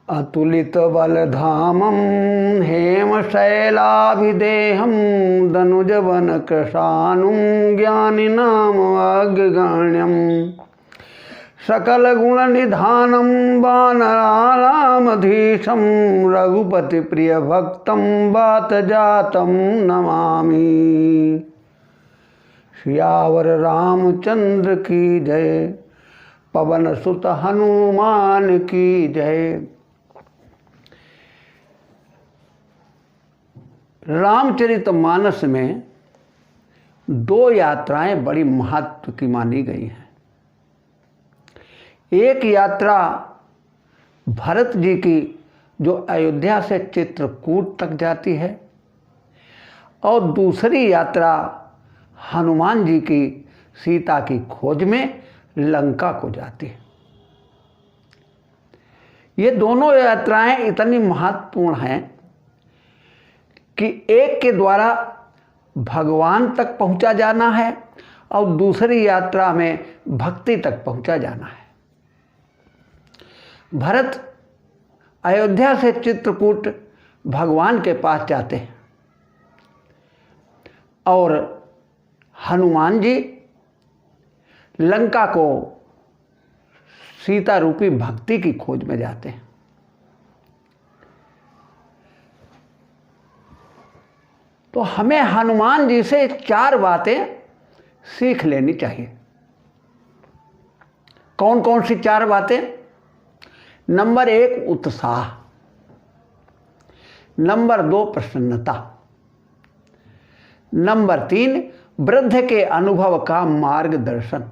अतुलित बलधामं हेमशैलाभिदेहं दनुजवन कृशानुं ज्ञानिनामग्रगण्यं सकलगुणनिधानं वानराणामधीशं रघुपतिप्रियभक्तं वातजातं नमामि। सियावर रामचंद्र की जय, पवन सुत हनुमान की जय। रामचरितमानस में दो यात्राएं बड़ी महत्व की मानी गई हैं। एक यात्रा भरत जी की जो अयोध्या से चित्रकूट तक जाती है और दूसरी यात्रा हनुमान जी की सीता की खोज में लंका को जाती है। ये दोनों यात्राएं इतनी महत्वपूर्ण हैं कि एक के द्वारा भगवान तक पहुंचा जाना है और दूसरी यात्रा में भक्ति तक पहुंचा जाना है। भरत अयोध्या से चित्रकूट भगवान के पास जाते हैं और हनुमान जी लंका को सीता रूपी भक्ति की खोज में जाते हैं। तो हमें हनुमान जी से चार बातें सीख लेनी चाहिए। कौन कौन सी चार बातें? नंबर 1 उत्साह, नंबर 2 प्रसन्नता, नंबर 3 वृद्ध के अनुभव का मार्गदर्शन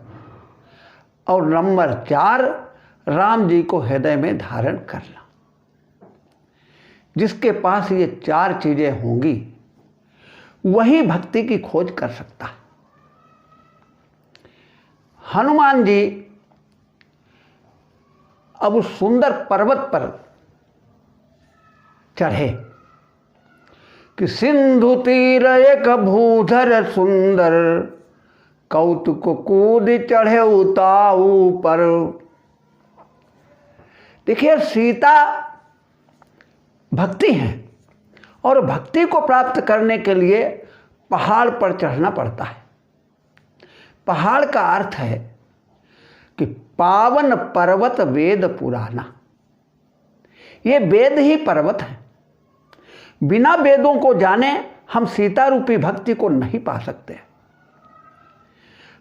और नंबर 4 राम जी को हृदय में धारण करना। जिसके पास ये चार चीजें होंगी वही भक्ति की खोज कर सकता है। हनुमान जी अब उस सुंदर पर्वत पर चढ़े कि सिंधु तीर एक भूधर सुंदर, कौतुक कूद चढ़े उताऊ पर। देखिए, सीता भक्ति है और भक्ति को प्राप्त करने के लिए पहाड़ पर चढ़ना पड़ता है। पहाड़ का अर्थ है कि पावन पर्वत वेद पुराना। ये वेद ही पर्वत है। बिना वेदों को जाने हम सीता रूपी भक्ति को नहीं पा सकते।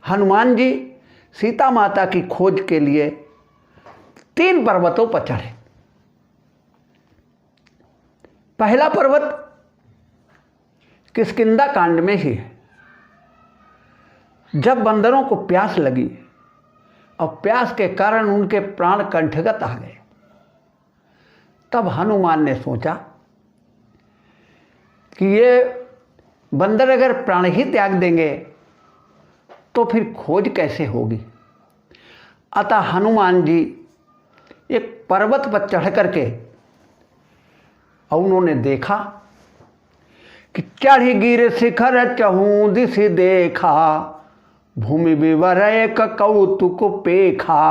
हनुमान जी सीता माता की खोज के लिए 3 पर्वतों पर चढ़े। पहला पर्वत किष्किंधा कांड में ही है। जब बंदरों को प्यास लगी और प्यास के कारण उनके प्राण कंठगत आ गए, तब हनुमान ने सोचा कि ये बंदर अगर प्राण ही त्याग देंगे तो फिर खोज कैसे होगी। अतः हनुमान जी एक पर्वत पर चढ़ करके और उन्होंने देखा कि चढ़ी गिर शिखर चहूं दिश देखा, भूमि विवर एक कौतुक पेखा।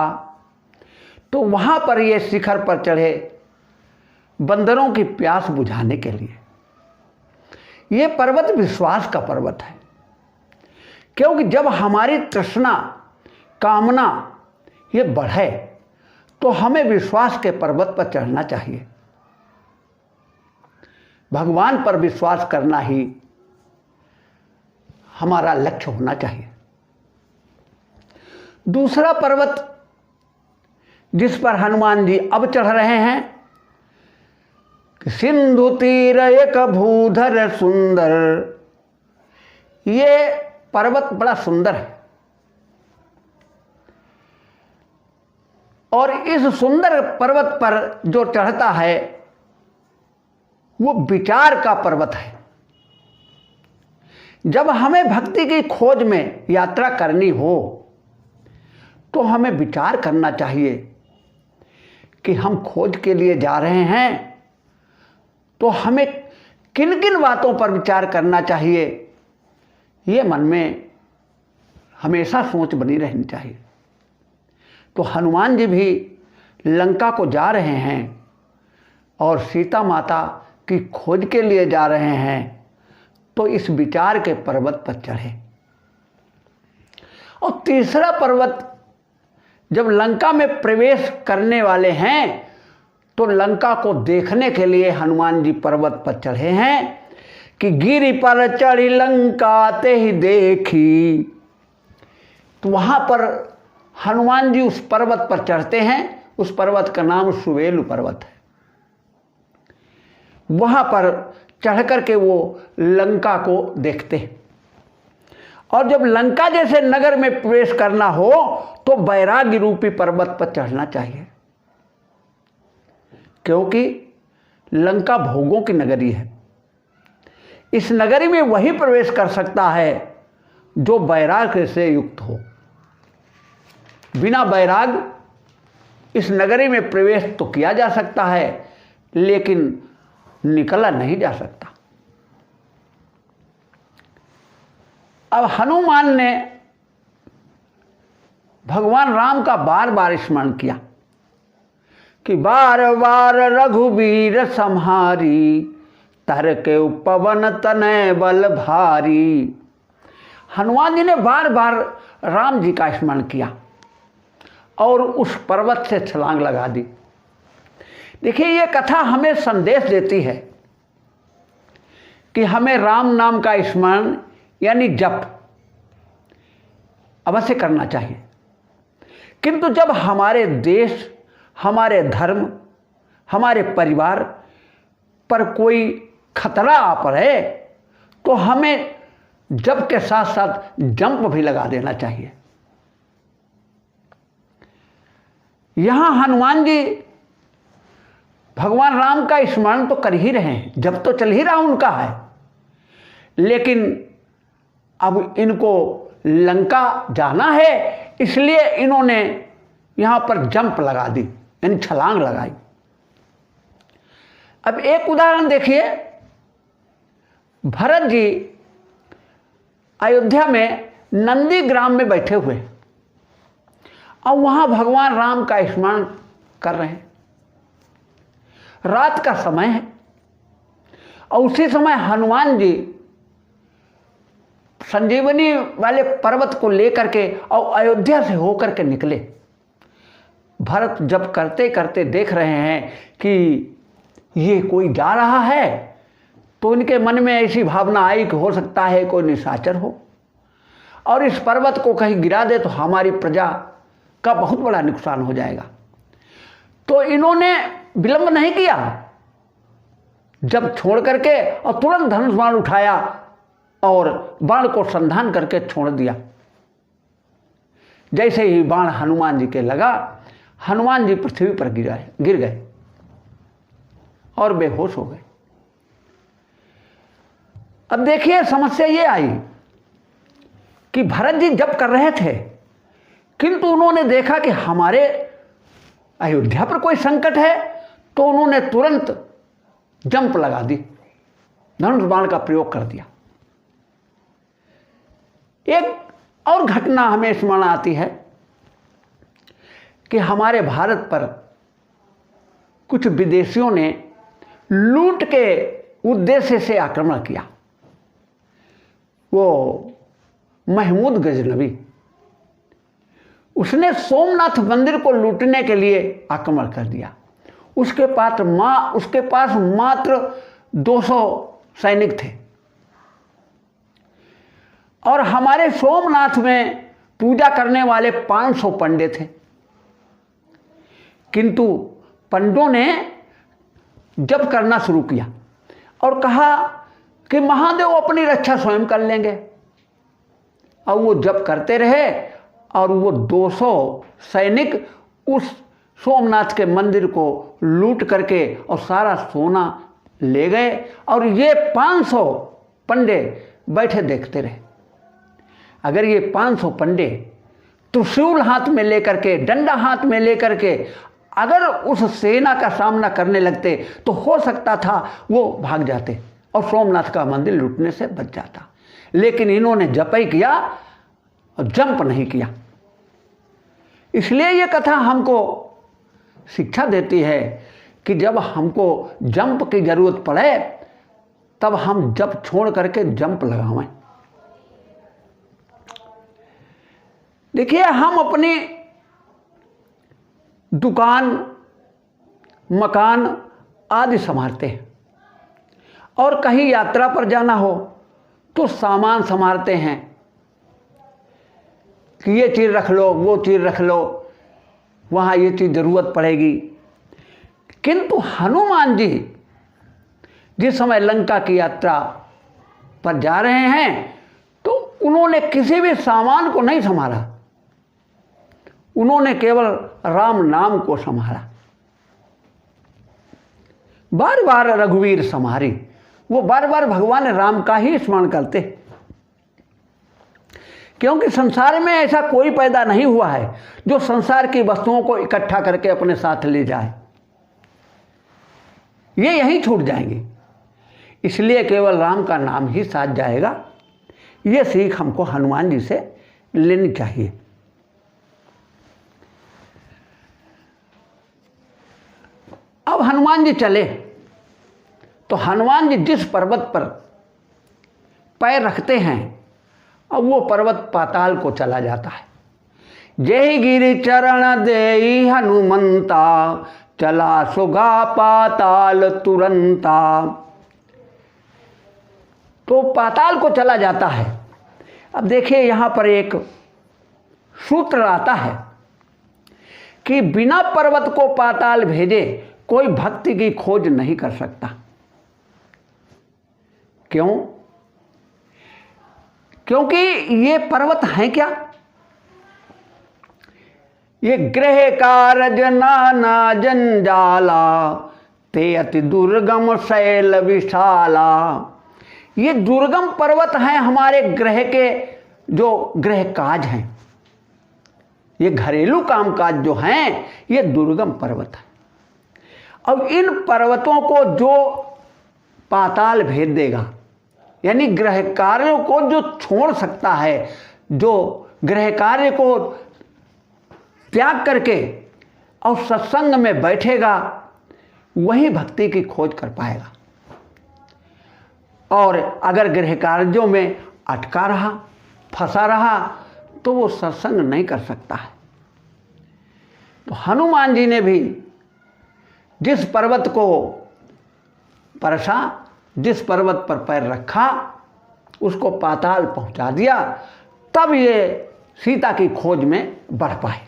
तो वहां पर ये शिखर पर चढ़े बंदरों की प्यास बुझाने के लिए। ये पर्वत विश्वास का पर्वत है, क्योंकि जब हमारी तृष्णा कामना ये बढ़े तो हमें विश्वास के पर्वत पर चढ़ना चाहिए। भगवान पर विश्वास करना ही हमारा लक्ष्य होना चाहिए। दूसरा पर्वत जिस पर हनुमान जी अब चढ़ रहे हैं कि सिंधु तीर एक भूधर सुंदर। ये पर्वत बड़ा सुंदर है और इस सुंदर पर्वत पर जो चढ़ता है वो विचार का पर्वत है। जब हमें भक्ति की खोज में यात्रा करनी हो तो हमें विचार करना चाहिए कि हम खोज के लिए जा रहे हैं, तो हमें किन किन बातों पर विचार करना चाहिए, ये मन में हमेशा सोच बनी रहनी चाहिए। तो हनुमान जी भी लंका को जा रहे हैं और सीता माता की खोज के लिए जा रहे हैं, तो इस विचार के पर्वत पर चढ़े। और तीसरा पर्वत, जब लंका में प्रवेश करने वाले हैं तो लंका को देखने के लिए हनुमान जी पर्वत पर चढ़े हैं कि गिरि पर चढ़ी लंका ते ही देखी। तो वहां पर हनुमान जी उस पर्वत पर चढ़ते हैं। उस पर्वत का नाम सुवेलु पर्वत है। वहां पर चढ़ करके वो लंका को देखते हैं। और जब लंका जैसे नगर में प्रवेश करना हो तो बैराग्य रूपी पर्वत पर चढ़ना चाहिए, क्योंकि लंका भोगों की नगरी है। इस नगरी में वही प्रवेश कर सकता है जो वैराग्य से युक्त हो। बिना वैराग्य इस नगरी में प्रवेश तो किया जा सकता है, लेकिन निकला नहीं जा सकता। अब हनुमान ने भगवान राम का बार बार स्मरण किया कि बार बार रघुवीर सम्हारी, तर के पवन तनय बल भारी। हनुमान जी ने बार बार राम जी का स्मरण किया और उस पर्वत से छलांग लगा दी। देखिए, ये कथा हमें संदेश देती है कि हमें राम नाम का स्मरण यानी जप अवश्य करना चाहिए। किंतु जब हमारे देश, हमारे धर्म, हमारे परिवार पर कोई खतरा आ पड़े तो हमें जप के साथ साथ जंप भी लगा देना चाहिए। यहां हनुमान जी भगवान राम का स्मरण तो कर ही रहे हैं, जब तो चल ही रहा उनका है, लेकिन अब इनको लंका जाना है, इसलिए इन्होंने यहां पर जंप लगा दी, यानी छलांग लगाई। अब एक उदाहरण देखिए, भरत जी अयोध्या में नंदी ग्राम में बैठे हुए और वहां भगवान राम का स्मरण कर रहे हैं। रात का समय है और उसी समय हनुमान जी संजीवनी वाले पर्वत को लेकर के और अयोध्या से होकर के निकले। भरत जब करते करते देख रहे हैं कि ये कोई जा रहा है, तो इनके मन में ऐसी भावना आई कि हो सकता है कोई निशाचर हो और इस पर्वत को कहीं गिरा दे तो हमारी प्रजा का बहुत बड़ा नुकसान हो जाएगा। तो इन्होंने विलंब नहीं किया, जब छोड़ करके और तुरंत धनुष बाण उठाया और बाण को संधान करके छोड़ दिया। जैसे ही बाण हनुमान जी के लगा, हनुमान जी पृथ्वी पर गिर गए और बेहोश हो गए। अब देखिए, समस्या ये आई कि भरत जी जप कर रहे थे, किंतु उन्होंने देखा कि हमारे अयोध्या पर कोई संकट है, तो उन्होंने तुरंत जंप लगा दी, धनुष बाण का प्रयोग कर दिया। एक और घटना हमें स्मरण आती है कि हमारे भारत पर कुछ विदेशियों ने लूट के उद्देश्य से आक्रमण किया। वो महमूद गजनवी, उसने सोमनाथ मंदिर को लूटने के लिए आक्रमण कर दिया। उसके पास मात्र 200 सैनिक थे और हमारे सोमनाथ में पूजा करने वाले 500 पंडे थे। किंतु पंडों ने जप करना शुरू किया और कहा कि महादेव अपनी रक्षा स्वयं कर लेंगे, और वो जप करते रहे और वो 200 सैनिक उस सोमनाथ के मंदिर को लूट करके और सारा सोना ले गए और ये 500 पंडे बैठे देखते रहे। अगर ये 500 पंडे त्रिशूल हाथ में लेकर के, डंडा हाथ में लेकर के अगर उस सेना का सामना करने लगते तो हो सकता था वो भाग जाते और सोमनाथ का मंदिर लूटने से बच जाता, लेकिन इन्होंने जप ही किया और जंप नहीं किया। इसलिए ये कथा हमको शिक्षा देती है कि जब हमको जंप की जरूरत पड़े तब हम जंप छोड़ करके जंप लगावें। देखिए, हम अपनी दुकान, मकान आदि संभालते हैं और कहीं यात्रा पर जाना हो तो सामान संभालते हैं कि ये चीज़ रख लो, वो चीज़ रख लो, वहाँ ये चीज़ ज़रूरत पड़ेगी। किंतु हनुमान जी जिस समय लंका की यात्रा पर जा रहे हैं तो उन्होंने किसी भी सामान को नहीं संभाला, उन्होंने केवल राम नाम को संभाला। बार बार रघुवीर संहारी, वो बार बार भगवान राम का ही स्मरण करते, क्योंकि संसार में ऐसा कोई पैदा नहीं हुआ है जो संसार की वस्तुओं को इकट्ठा करके अपने साथ ले जाए, ये यहीं छूट जाएंगे। इसलिए केवल राम का नाम ही साथ जाएगा। ये सीख हमको हनुमान जी से लेनी चाहिए। अब हनुमान जी चले तो हनुमान जी जिस पर्वत पर पैर रखते हैं अब वो पर्वत पाताल को चला जाता है। जय गिरि चरण देई हनुमंता, चला सुगा पाताल तुरंता। तो पाताल को चला जाता है। अब देखिए, यहाँ पर एक सूत्र आता है कि बिना पर्वत को पाताल भेजे कोई भक्ति की खोज नहीं कर सकता। क्यों? क्योंकि ये पर्वत हैं क्या? ये गृह कारज नाना जंजाला, ते अति दुर्गम शैल विशाला। ये दुर्गम पर्वत हैं हमारे ग्रह के, जो गृह काज हैं, ये घरेलू कामकाज जो हैं, ये दुर्गम पर्वत है। अब इन पर्वतों को जो पाताल भेज देगा, यानी गृह कार्यों को जो छोड़ सकता है, जो गृह कार्य को त्याग करके और सत्संग में बैठेगा, वही भक्ति की खोज कर पाएगा। और अगर गृह कार्यों में अटका रहा, फंसा रहा, तो वो सत्संग नहीं कर सकता है। तो हनुमान जी ने भी जिस पर्वत को परसा, जिस पर्वत पर पैर रखा, उसको पाताल पहुंचा दिया, तब ये सीता की खोज में बढ़ पाए।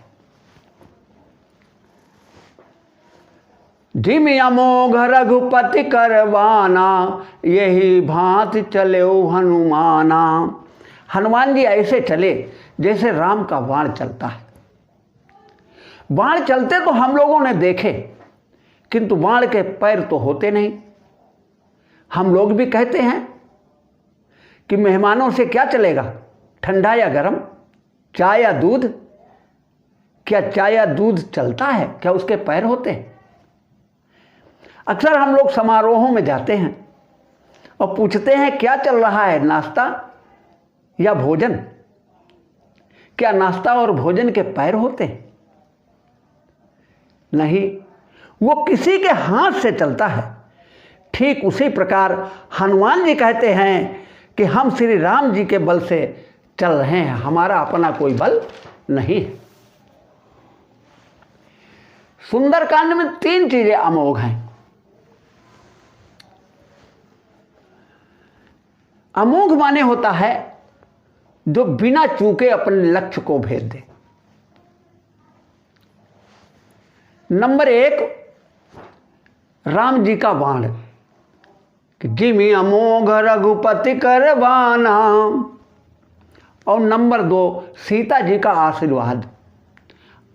जिम अमोघ रघुपति करवाना, यही भांति चले हनुमाना। हनुमान जी ऐसे चले जैसे राम का बाण चलता है। बाण चलते तो हम लोगों ने देखे, किंतु बाण के पैर तो होते नहीं। हम लोग भी कहते हैं कि मेहमानों से क्या चलेगा, ठंडा या गर्म, चाय या दूध। क्या चाय या दूध चलता है? क्या उसके पैर होते हैं? अक्सर हम लोग समारोहों में जाते हैं और पूछते हैं क्या चल रहा है, नाश्ता या भोजन? क्या नाश्ता और भोजन के पैर होते हैं? नहीं, वो किसी के हाथ से चलता है। ठीक उसी प्रकार हनुमान जी कहते हैं कि हम श्री राम जी के बल से चल रहे हैं, हमारा अपना कोई बल नहीं है। सुंदरकांड में 3 चीजें अमोघ हैं। अमोघ माने होता है जो बिना चूके अपने लक्ष्य को भेद दे। नंबर 1, राम जी का बाण कि जिमि अमोघ रघुपति करवाना। और नंबर 2, सीता जी का आशीर्वाद,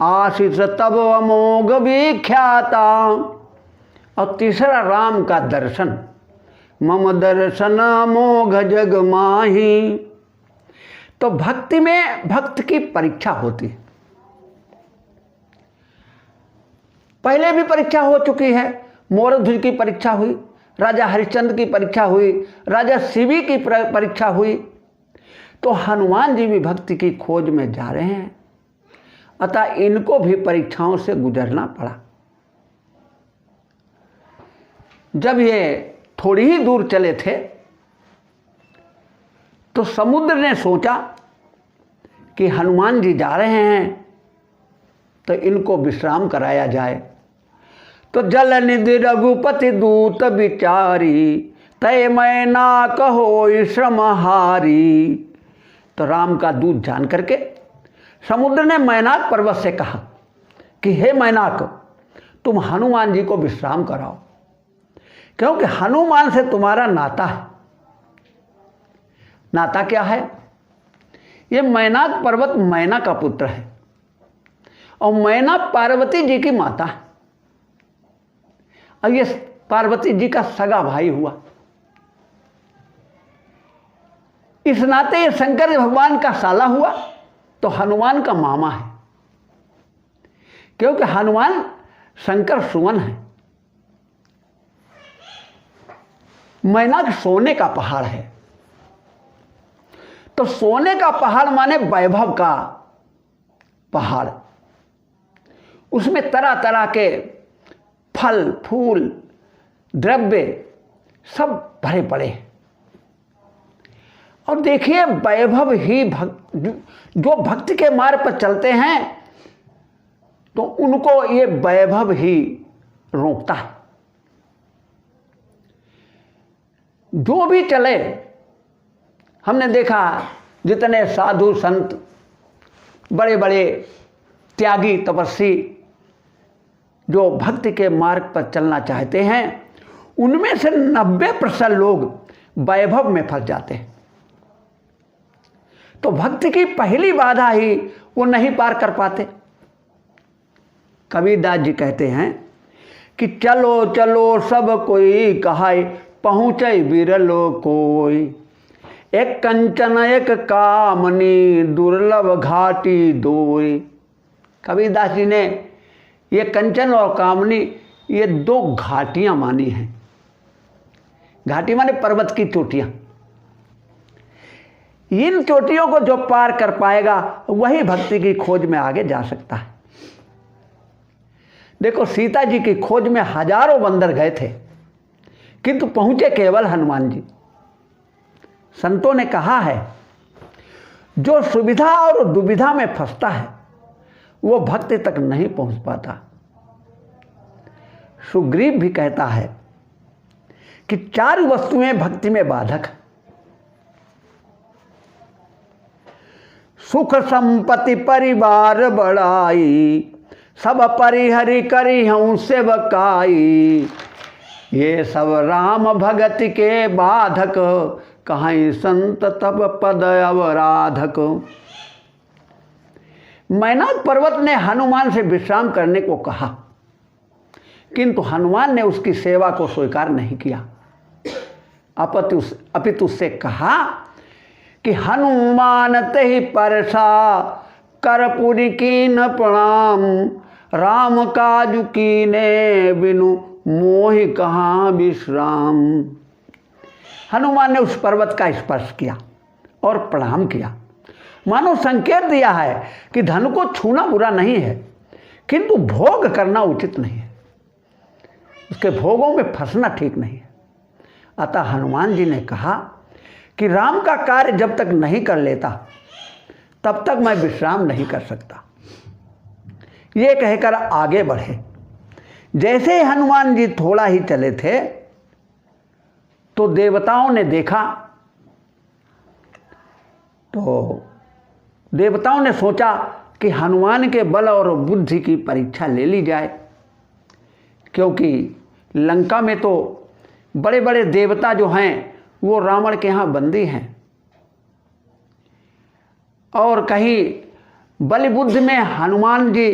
आशीष तब अमोघ विख्याता। और तीसरा, राम का दर्शन, मम दर्शन अमोघ जग माही। तो भक्ति में भक्त की परीक्षा होती है। पहले भी परीक्षा हो चुकी है। मोरध्वज की परीक्षा हुई, राजा हरिश्चंद्र की परीक्षा हुई, राजा शिवी की परीक्षा हुई। तो हनुमान जी भी भक्ति की खोज में जा रहे हैं, अतः इनको भी परीक्षाओं से गुजरना पड़ा। जब ये थोड़ी ही दूर चले थे तो समुद्र ने सोचा कि हनुमान जी जा रहे हैं तो इनको विश्राम कराया जाए। तो जल निधि रघुपति दूत विचारी, तय मैना कहो श्रमहारी। तो राम का दूत जान करके समुद्र ने मैनाक पर्वत से कहा कि हे मैनाक, तुम हनुमान जी को विश्राम कराओ, क्योंकि हनुमान से तुम्हारा नाता है। नाता क्या है? ये मैनाक पर्वत मैना का पुत्र है और मैना पार्वती जी की माता है और ये पार्वती जी का सगा भाई हुआ। इस नाते ये शंकर भगवान का साला हुआ तो हनुमान का मामा है, क्योंकि हनुमान शंकर सुमन है। मैनाक सोने का पहाड़ है, तो सोने का पहाड़ माने वैभव का पहाड़। उसमें तरह तरह के फल फूल द्रव्य सब भरे पड़े हैं। और देखिए, वैभव ही जो भक्ति के मार्ग पर चलते हैं तो उनको ये वैभव ही रोकता है। जो भी चले, हमने देखा जितने साधु संत, बड़े बड़े त्यागी तपस्वी जो भक्ति के मार्ग पर चलना चाहते हैं, उनमें से 90% लोग वैभव में फंस जाते हैं। तो भक्ति की पहली बाधा ही वो नहीं पार कर पाते। कबीरदास जी कहते हैं कि चलो चलो सब कोई कहाय, पहुँचे बिरलो कोई। एक कंचन एक कामनी, दुर्लभ घाटी दोई। कबीरदास जी ने ये कंचन और कामनी, ये 2 घाटियाँ मानी हैं। घाटी माने पर्वत की चोटियाँ। इन चोटियों को जो पार कर पाएगा वही भक्ति की खोज में आगे जा सकता है। देखो, सीता जी की खोज में हजारों बंदर गए थे, किंतु पहुंचे केवल हनुमान जी। संतों ने कहा है, जो सुविधा और दुविधा में फंसता है वो भक्ति तक नहीं पहुंच पाता। सुग्रीव भी कहता है कि 4 वस्तुएं भक्ति में बाधक है। सुख संपत्ति परिवार बड़ाई, सब परिहरि करी हूँ सेवकाई। ये सब राम भगति के बाधक, कहीं संत तब पद अवराधक। मैनाक पर्वत ने हनुमान से विश्राम करने को कहा, किंतु हनुमान ने उसकी सेवा को स्वीकार नहीं किया। अपितु उससे कहा कि हनुमान तेहि परसा, करपुरी कीन प्रणाम। राम काजु कीने बिनु मोहि कहाँ विश्राम। हनुमान ने उस पर्वत का स्पर्श किया और प्रणाम किया, मानो संकेत दिया है कि धन को छूना बुरा नहीं है, किंतु भोग करना उचित नहीं है, उसके भोगों में फंसना ठीक नहीं है। अतः हनुमान जी ने कहा कि राम का कार्य जब तक नहीं कर लेता तब तक मैं विश्राम नहीं कर सकता। ये कहकर आगे बढ़े। जैसे ही हनुमान जी थोड़ा ही चले थे तो देवताओं ने देखा, तो देवताओं ने सोचा कि हनुमान के बल और बुद्धि की परीक्षा ले ली जाए, क्योंकि लंका में तो बड़े बड़े देवता जो हैं वो रावण के यहाँ बंदी हैं, और कहीं बल बुद्धि में हनुमान जी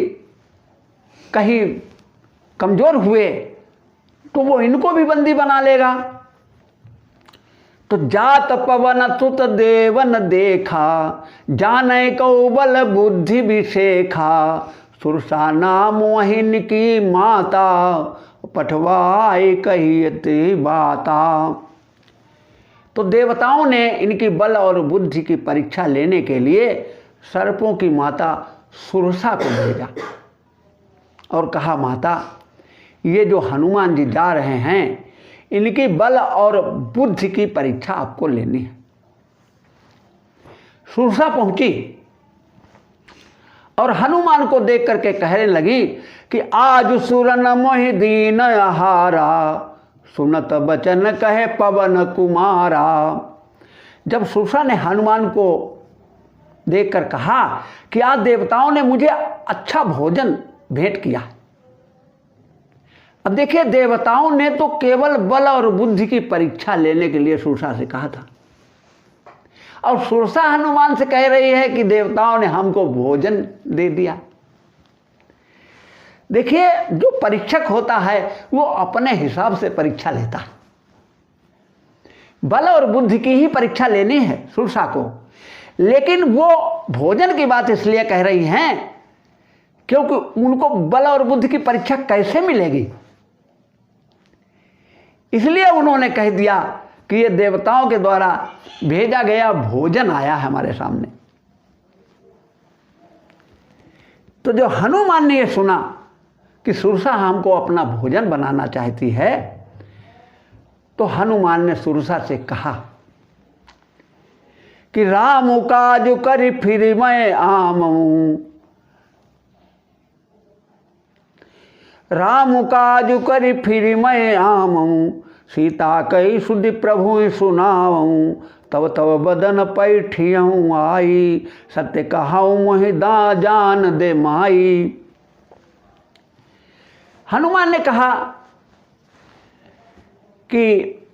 कहीं कमज़ोर हुए तो वो इनको भी बंदी बना लेगा। तो जात पवन सुत देवन देखा, जाने को बल बुद्धि विशेखा। सुरसा नाम वहिन की माता, पठवाए कहियते बाता। तो देवताओं ने इनकी बल और बुद्धि की परीक्षा लेने के लिए सर्पों की माता सुरसा को भेजा और कहा, माता, ये जो हनुमान जी जा रहे हैं इनकी बल और बुद्धि की परीक्षा आपको लेनी है। सुरसा पहुंची और हनुमान को देख करके कहने लगी कि आज सुरन मोहि दीन हारा, सुनत बचन कहे पवन कुमारा। जब सुरसा ने हनुमान को देखकर कहा कि आज देवताओं ने मुझे अच्छा भोजन भेंट किया। अब देखिए, देवताओं ने तो केवल बल और बुद्धि की परीक्षा लेने के लिए सुरसा से कहा था, और सुरसा हनुमान से कह रही है कि देवताओं ने हमको भोजन दे दिया। देखिए, जो परीक्षक होता है वो अपने हिसाब से परीक्षा लेता है। बल और बुद्धि की ही परीक्षा लेनी है सुरसा को, लेकिन वो भोजन की बात इसलिए कह रही हैं क्योंकि उनको बल और बुद्धि की परीक्षा कैसे मिलेगी, इसलिए उन्होंने कह दिया कि ये देवताओं के द्वारा भेजा गया भोजन आया है हमारे सामने। तो जो हनुमान ने ये सुना कि सुरसा हमको अपना भोजन बनाना चाहती है, तो हनुमान ने सुरसा से कहा कि राम काज करि फिर मैं आमऊं, राम काज करि फिर मैं आमऊं, सीता कई सुधि प्रभु सुनाऊं, तब तब बदन पैठियऊं आई, सत्य कहाऊं मोहि दा जान दे माई। हनुमान ने कहा कि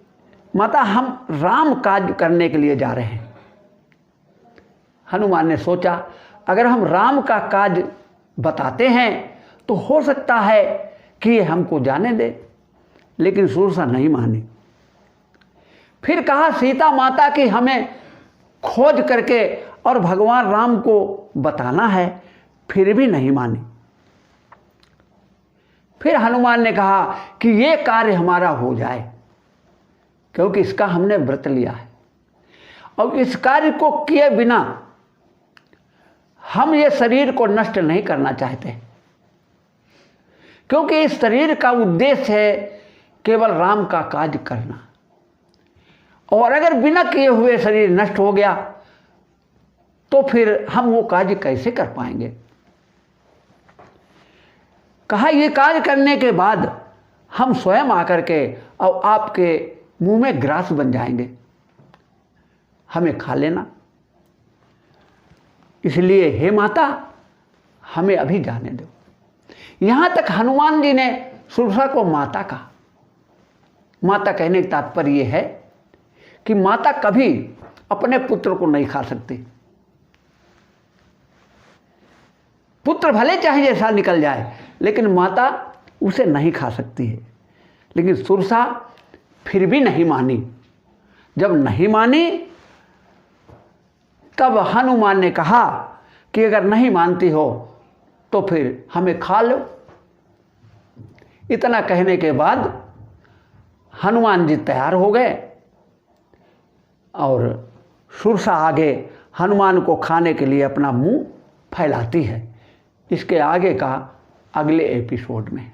माता, हम राम काज करने के लिए जा रहे हैं। हनुमान ने सोचा, अगर हम राम का काज बताते हैं तो हो सकता है कि ये हमको जाने दे, लेकिन सुरसा नहीं मानी। फिर कहा सीता माता की हमें खोज करके और भगवान राम को बताना है, फिर भी नहीं मानी। फिर हनुमान ने कहा कि ये कार्य हमारा हो जाए, क्योंकि इसका हमने व्रत लिया है, और इस कार्य को किए बिना हम ये शरीर को नष्ट नहीं करना चाहते, क्योंकि इस शरीर का उद्देश्य है केवल राम का काज करना, और अगर बिना किए हुए शरीर नष्ट हो गया तो फिर हम वो कार्य कैसे कर पाएंगे। कहा ये कार्य करने के बाद हम स्वयं आकर के और आपके मुंह में ग्रास बन जाएंगे, हमें खा लेना। इसलिए हे माता, हमें अभी जाने दो। यहां तक हनुमान जी ने सुरसा को माता कहा। माता कहने का तात्पर्य यह है कि माता कभी अपने पुत्र को नहीं खा सकती। पुत्र भले चाहे जैसा निकल जाए, लेकिन माता उसे नहीं खा सकती है। लेकिन सुरसा फिर भी नहीं मानी। जब नहीं मानी तब हनुमान ने कहा कि अगर नहीं मानती हो तो फिर हमें खा लो। इतना कहने के बाद हनुमान जी तैयार हो गए और सुरसा आगे हनुमान को खाने के लिए अपना मुंह फैलाती है। इसके आगे का अगले एपिसोड में।